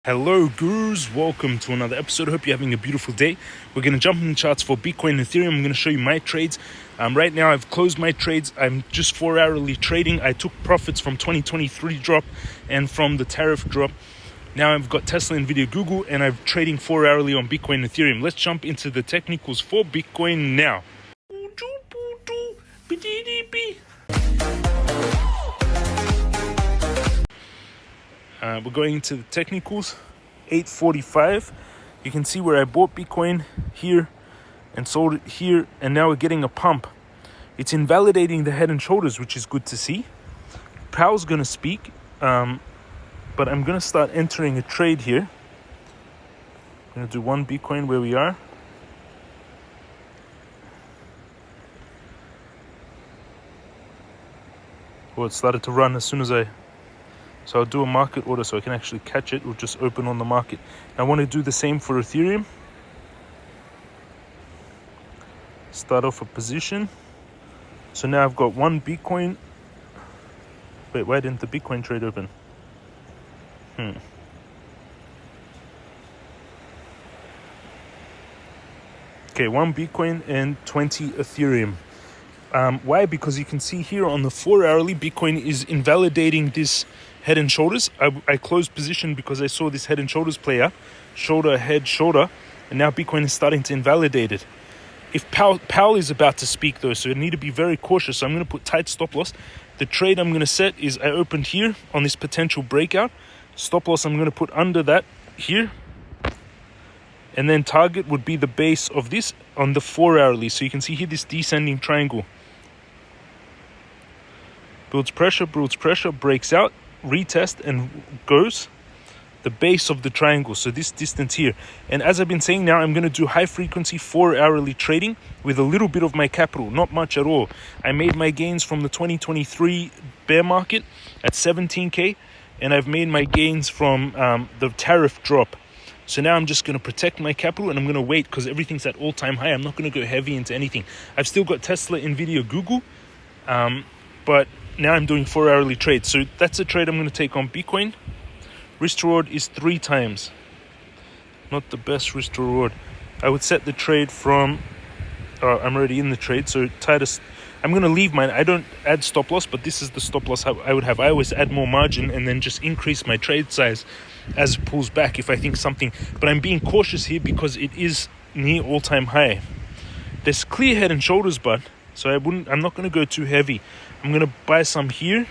Hello gurus, welcome to another episode. Hope you're having a beautiful day. We're going to jump in the charts for Bitcoin and Ethereum. I'm going to show you my trades. Right now I've closed my trades. I'm just 4-hourly trading. I took profits from 2023 drop and from the tariff drop. Now I've got Tesla, Nvidia, Google, and I'm trading 4-hourly on Bitcoin and Ethereum. Let's jump into the technicals for Bitcoin now. We're going into the technicals. 8:45. You can see where I bought Bitcoin here and sold it here, and now we're getting a pump. It's invalidating the head and shoulders, which is good to see. Powell's going to speak, but I'm going to start entering a trade here. I'm going to do one Bitcoin where we are. Oh, it started to run as soon as So I'll do a market order so I can actually catch it. We'll just open on the market. I want to do the same for Ethereum. Start off a position. So now I've got one Bitcoin. Wait, why didn't the Bitcoin trade open? Okay, one Bitcoin and 20 Ethereum. Why? Because you can see here on the 4-hourly, Bitcoin is invalidating this head and shoulders. I closed position because I saw this head and shoulders play out. Shoulder, head, shoulder. And now Bitcoin is starting to invalidate it. If Powell is about to speak though, so you need to be very cautious. So I'm going to put tight stop loss. The trade I'm going to set is I opened here on this potential breakout. Stop loss I'm going to put under that here. And then target would be the base of this on the 4-hourly. So you can see here this descending triangle. Builds pressure, breaks out, retest, and goes the base of the triangle. So this distance here. And as I've been saying now, I'm going to do high frequency 4-hourly trading with a little bit of my capital, not much at all. I made my gains from the 2023 bear market at 17K, and I've made my gains from the tariff drop. So now I'm just going to protect my capital, and I'm going to wait because everything's at all-time high. I'm not going to go heavy into anything. I've still got Tesla, Nvidia, Google, but now I'm doing 4-hourly trades. So that's a trade I'm going to take on Bitcoin. Risk to reward is 3 times. Not the best risk to reward. I would set the trade from... I'm already in the trade, so tightest... I'm going to leave mine. I don't add stop loss, but this is the stop loss I would have. I always add more margin and then just increase my trade size as it pulls back if I think something. But I'm being cautious here because it is near all-time high. There's clear head and shoulders, but so I'm not going to go too heavy. I'm going to buy some here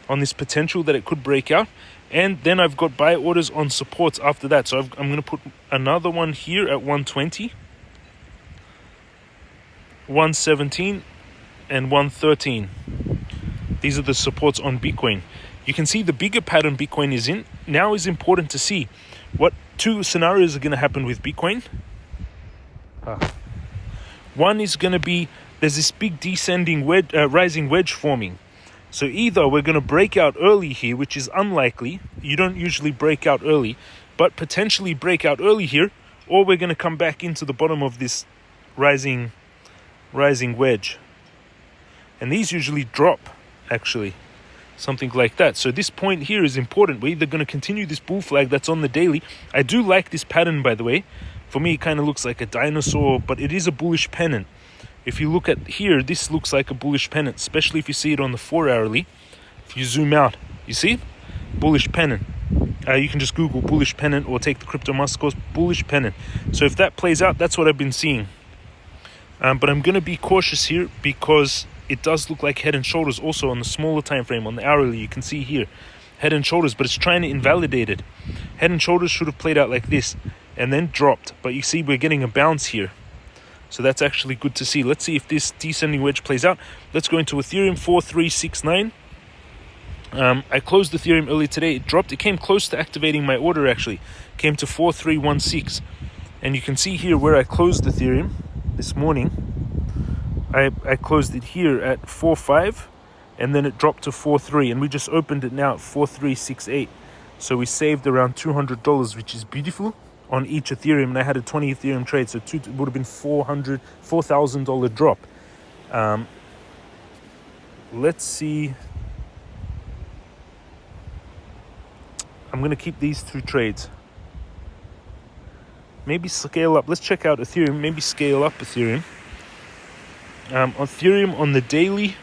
on this potential that it could break out. And then I've got buy orders on supports after that. So I'm going to put another one here at 120, 117, and 113. These are the supports on Bitcoin. You can see the bigger pattern Bitcoin is in. Now is important to see what 2 scenarios are going to happen with Bitcoin. One is going to be, there's this big descending wedge, rising wedge forming. So either we're going to break out early here, which is unlikely. You don't usually break out early, but potentially break out early here, or we're going to come back into the bottom of this rising wedge. And these usually drop, actually. Something like that. So this point here is important. We're either going to continue this bull flag that's on the daily. I do like this pattern, by the way. For me, it kind of looks like a dinosaur, but it is a bullish pennant. If you look at here, this looks like a bullish pennant, especially if you see it on the 4-hourly. If you zoom out, you see? Bullish pennant. You can just Google bullish pennant or take the Crypto Master course, bullish pennant. So if that plays out, that's what I've been seeing. But I'm going to be cautious here because it does look like head and shoulders also on the smaller time frame. On the hourly, you can see here, head and shoulders, but it's trying to invalidate it. Head and shoulders should have played out like this and then dropped. But you see we're getting a bounce here. So that's actually good to see. Let's see if this descending wedge plays out. Let's go into Ethereum 4369. I closed Ethereum earlier today. It dropped. It came close to activating my order actually. Came to 4316. And you can see here where I closed Ethereum this morning. I closed it here at 4.5 and then it dropped to 4.3 and we just opened it now at 4.368. So we saved around $200, which is beautiful, on each Ethereum, and I had a 20 Ethereum trade, so it would have been $4,000 drop. Let's see. I'm going to keep these 2 trades. Maybe scale up. Let's check out Ethereum. Maybe scale up Ethereum. On Ethereum on the daily,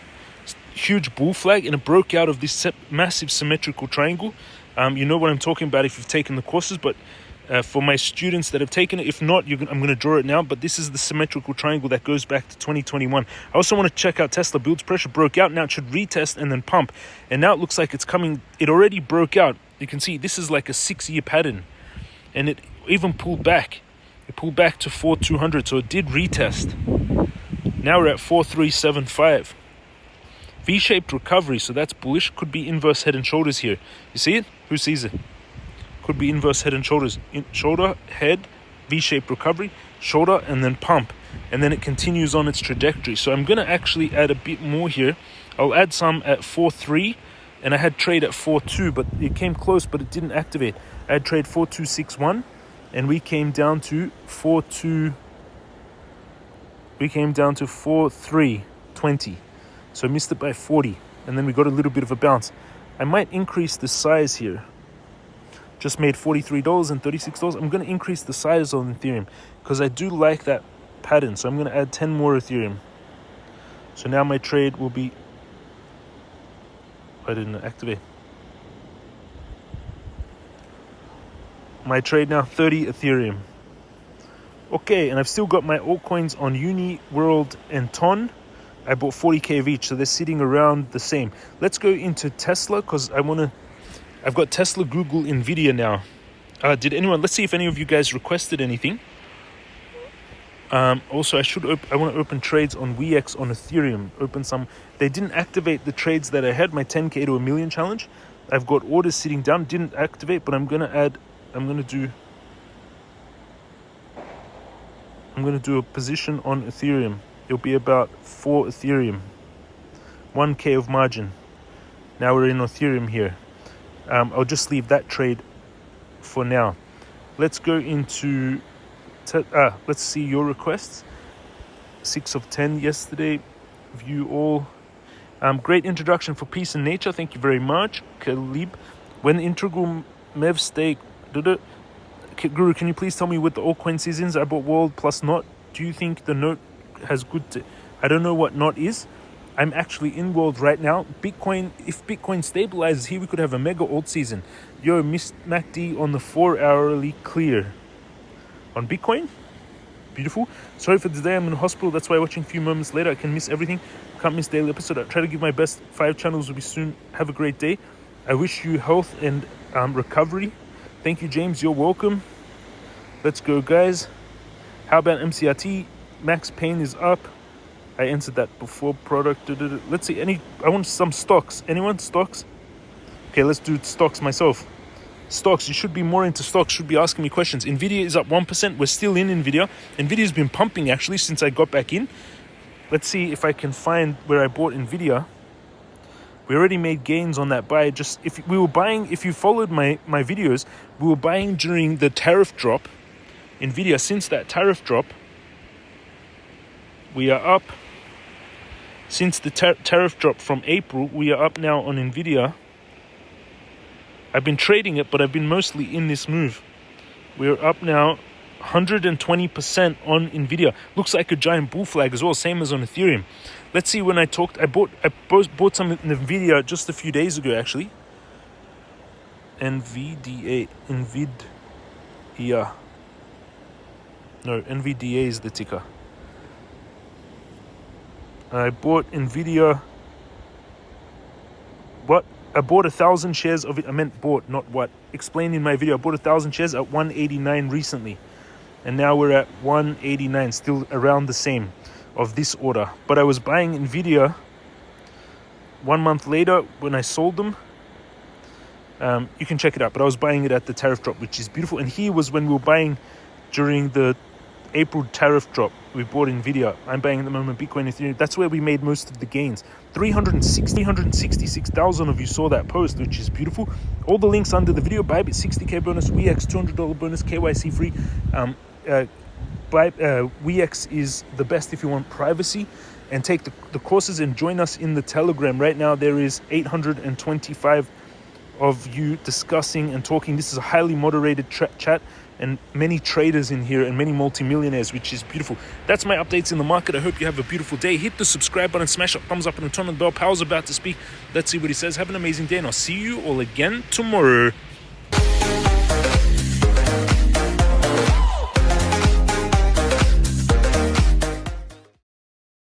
huge bull flag, and it broke out of this massive symmetrical triangle. You know what I'm talking about if you've taken the courses, but for my students that have taken it, if not, I'm going to draw it now. But this is the symmetrical triangle that goes back to 2021. I also want to check out Tesla. Builds pressure, broke out. Now it should retest and then pump. And now it looks like it's coming. It already broke out. You can see this is like a 6-year pattern. And it even pulled back. It pulled back to 4,200. So it did retest. Now we're at 4,375. V-shaped recovery. So that's bullish. Could be inverse head and shoulders here. You see it? Who sees it? Could be inverse head and shoulders. Shoulder, head, V-shaped recovery, shoulder, and then pump. And then it continues on its trajectory. So I'm going to actually add a bit more here. I'll add some at 4.3, and I had trade at 4.2, but it came close, but it didn't activate. I had trade 4.261, and we came down to 4.2. We came down to 4.320. So I missed it by 40, and then we got a little bit of a bounce. I might increase the size here. Just made $43 and $36. I'm going to increase the size on Ethereum because I do like that pattern. So I'm going to add 10 more Ethereum. So now my trade will be... I didn't activate. My trade now, 30 Ethereum. Okay, and I've still got my altcoins on Uni, World, and Ton. I bought 40k of each, so they're sitting around the same. Let's go into Tesla because I've got Tesla, Google, Nvidia now. Let's see if any of you guys requested anything. Also, I want to open trades on WEX on Ethereum. Open some. They didn't activate the trades that I had, my 10k to a million challenge. I've got orders sitting down, didn't activate, but I'm going to do a position on Ethereum. It'll be about 4 Ethereum. 1k of margin. Now we're in Ethereum here. I'll just leave that trade for now. Let's go into... let's see your requests. 6 of 10 yesterday. View all. Great introduction for peace and nature. Thank you very much. Khalib. When integral MEV stake... Guru, can you please tell me what the altcoin seasons? I bought World plus NOT. Do you think the note has good... I don't know what NOT is. I'm actually in World right now. Bitcoin, if Bitcoin stabilizes here, we could have a mega alt season. Yo, Miss MacD on the 4-hourly clear. On Bitcoin? Beautiful. Sorry for today, I'm in the hospital. That's why watching a few moments later, I can miss everything. Can't miss daily episode. I try to give my best. 5 channels will be soon. Have a great day. I wish you health and recovery. Thank you, James. You're welcome. Let's go, guys. How about MCRT? Max Payne is up. I entered that before product. Let's see. I want some stocks. Anyone? Stocks? Okay, let's do stocks myself. Stocks. You should be more into stocks. Should be asking me questions. Nvidia is up 1%. We're still in Nvidia. Nvidia's been pumping actually since I got back in. Let's see if I can find where I bought Nvidia. We already made gains on that buy. If you followed my videos, we were buying during the tariff drop. Nvidia, since that tariff drop, we are up. Since the tariff drop from April, we are up now on Nvidia. I've been trading it, but I've been mostly in this move. We're up now 120% on Nvidia. Looks like a giant bull flag as well, same as on Ethereum. Let's see when I bought some Nvidia just a few days ago actually. NVDA. No, NVDA is the ticker. I bought Nvidia. What? I bought 1,000 shares of it. I meant bought, not what. Explained in my video. I bought 1,000 shares at 189 recently. And now we're at 189, still around the same of this order. But I was buying Nvidia 1 month later when I sold them. You can check it out. But I was buying it at the tariff drop, which is beautiful. And here was when we were buying during the April tariff drop. We bought Nvidia. I'm buying at the moment Bitcoin, Ethereum. That's where we made most of the gains. 366,000 of you saw that post, which is beautiful. All the links under the video. Bybit 60k bonus, WEX $200 bonus, KYC free. WEX is the best if you want privacy and take the courses and join us in the Telegram. Right now there is 825 of you discussing and talking. This is a highly moderated chat, and many traders in here and many multimillionaires, which is beautiful. That's my updates in the market. I hope you have a beautiful day. Hit the subscribe button, smash that thumbs up, and turn on the bell. Powell's about to speak. Let's see what he says. Have an amazing day, and I'll see you all again tomorrow.